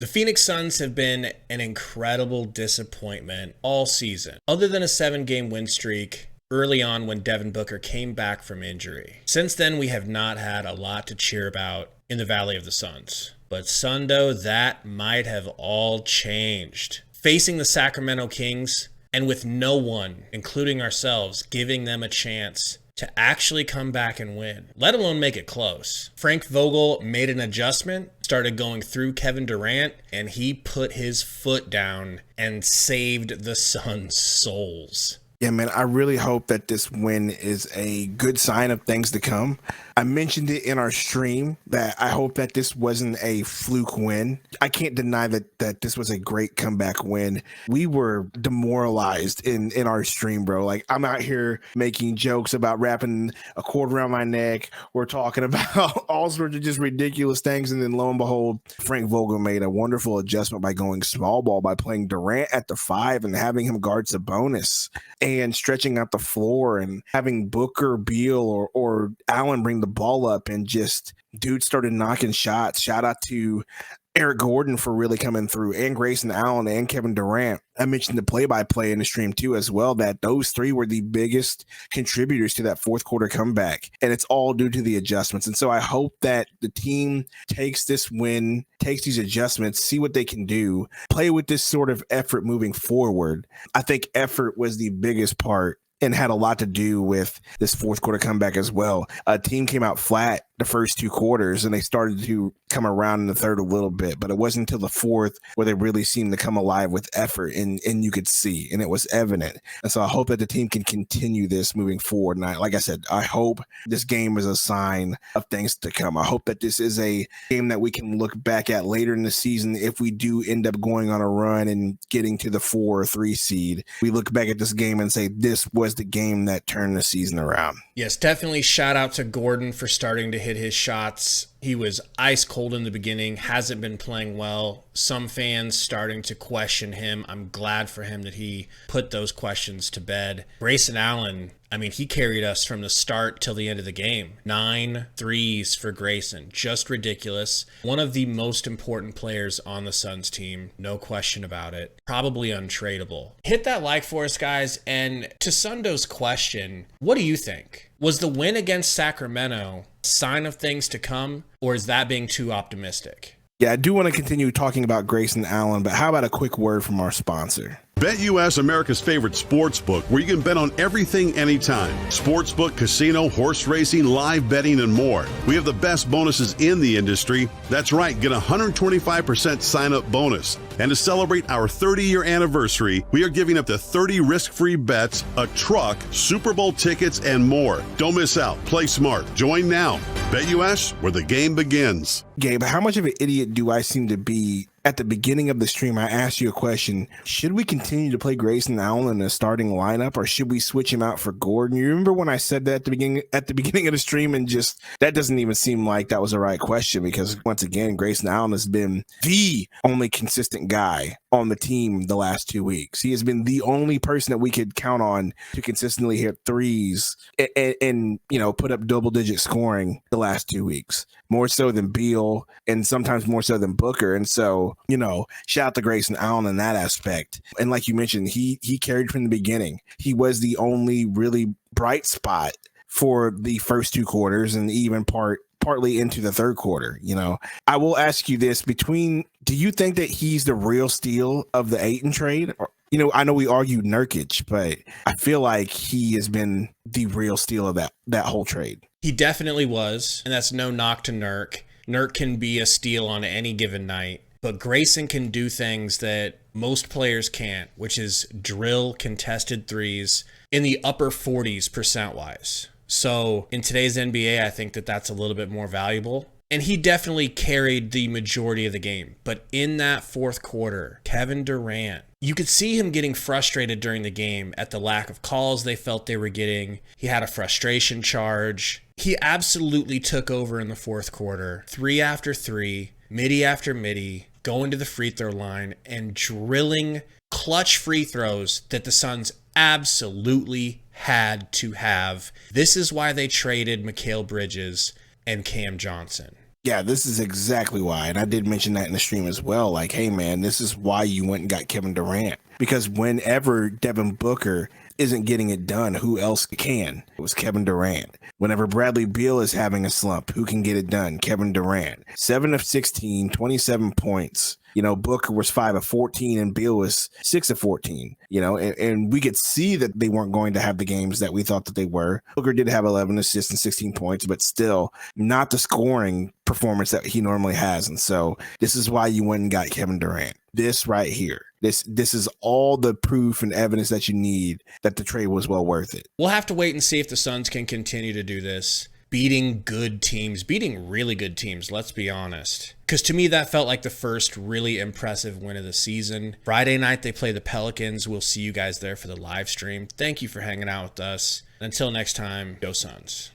The Phoenix Suns have been an incredible disappointment all season, other than a 7-game win streak early on when Devin Booker came back from injury. Since then, we have not had a lot to cheer about in the Valley of the Suns. But Sundo, that might have all changed. Facing the Sacramento Kings, and with no one, including ourselves, giving them a chance to actually come back and win, let alone make it close. Frank Vogel made an adjustment, started going through Kevin Durant, and he put his foot down and saved the Suns' souls. Yeah, man, I really hope that this win is a good sign of things to come. I mentioned it in our stream that I hope that this wasn't a fluke win. I can't deny that this was a great comeback win. We were demoralized in our stream, bro. Like, I'm out here making jokes about wrapping a cord around my neck. We're talking about all sorts of just ridiculous things. And then lo and behold, Frank Vogel made a wonderful adjustment by going small ball, by playing Durant at the 5 and having him guard Sabonis, and stretching out the floor and having Booker, Beal, or Allen bring the ball up, and just dude started knocking shots. Shout out to Eric Gordon for really coming through, and Grayson Allen and Kevin Durant. I mentioned the play-by-play in the stream too as well, that those three were the biggest contributors to that fourth quarter comeback, and it's all due to the adjustments. And so I hope that the team takes this win, takes these adjustments, see what they can do, play with this sort of effort moving forward. I think effort was the biggest part and had a lot to do with this fourth quarter comeback as well. A team came out flat the first 2 quarters, and they started to come around in the third a little bit, but it wasn't until the fourth where they really seemed to come alive with effort, and you could see, and it was evident. And so I hope that the team can continue this moving forward. And like I said, I hope this game is a sign of things to come. I hope that this is a game that we can look back at later in the season if we do end up going on a run and getting to the 4 or 3 seed. We look back at this game and say, this was the game that turned the season around. Yes, definitely shout out to Gordon for starting to hit his shots. He was ice cold in the beginning, hasn't been playing well. Some fans starting to question him. I'm glad for him that he put those questions to bed. Grayson Allen, I mean, he carried us from the start till the end of the game. 9 threes for Grayson, just ridiculous. One of the most important players on the Suns team, no question about it. Probably untradeable. Hit that like for us, guys. And to Sundo's question, what do you think? Was the win against Sacramento a sign of things to come, or is that being too optimistic? Yeah, I do want to continue talking about Grayson Allen, but how about a quick word from our sponsor? BetUS, America's favorite sports book, where you can bet on everything anytime. Sportsbook, casino, horse racing, live betting, and more. We have the best bonuses in the industry. That's right, get a 125% sign-up bonus. And to celebrate our 30-year anniversary, we are giving up to 30 risk-free bets, a truck, Super Bowl tickets, and more. Don't miss out. Play smart. Join now. BetUS, where the game begins. Gabe, how much of an idiot do I seem to be? At the beginning of the stream, I asked you a question. Should we continue to play Grayson Allen in the starting lineup, or should we switch him out for Gordon? You remember when I said that at the beginning of the stream, and just that doesn't even seem like that was the right question, because once again, Grayson Allen has been the only consistent guy on the team the last 2 weeks. He has been the only person that we could count on to consistently hit threes and put up double-digit scoring the last 2 weeks, more so than Beal and sometimes more so than Booker. And so, shout out to Grayson Allen in that aspect. And like you mentioned, he carried from the beginning. He was the only really bright spot for the first 2 quarters and even partly into the third quarter. I will ask you this: do you think that he's the real steal of the Ayton trade? Or, I know we argued Nurkic, but I feel like he has been the real steal of that whole trade. He definitely was, and that's no knock to Nurk. Nurk can be a steal on any given night, but Grayson can do things that most players can't, which is drill contested threes in the upper 40s percent-wise. So in today's NBA, I think that that's a little bit more valuable. And he definitely carried the majority of the game. But in that fourth quarter, Kevin Durant, you could see him getting frustrated during the game at the lack of calls they felt they were getting. He had a frustration charge. He absolutely took over in the fourth quarter, 3 after 3, midi after midi, going to the free throw line and drilling clutch free throws that the Suns absolutely had to have. This is why they traded Mikal Bridges and Cam Johnson. Yeah, this is exactly why. And I did mention that in the stream as well. Like, hey, man, this is why you went and got Kevin Durant. Because whenever Devin Booker isn't getting it done, who else can? It was Kevin Durant. Whenever Bradley Beal is having a slump, who can get it done? Kevin Durant. 7 of 16, 27 points. You know, Booker was 5 of 14 and Beal was 6 of 14, you know, and we could see that they weren't going to have the games that we thought that they were. Booker did have 11 assists and 16 points, but still not the scoring performance that he normally has. And so this is why you went and got Kevin Durant. This right here. This is all the proof and evidence that you need that the trade was well worth it. We'll have to wait and see if the Suns can continue to do this. Beating good teams, beating really good teams, let's be honest. Because to me, that felt like the first really impressive win of the season. Friday night, they play the Pelicans. We'll see you guys there for the live stream. Thank you for hanging out with us. Until next time, go Suns.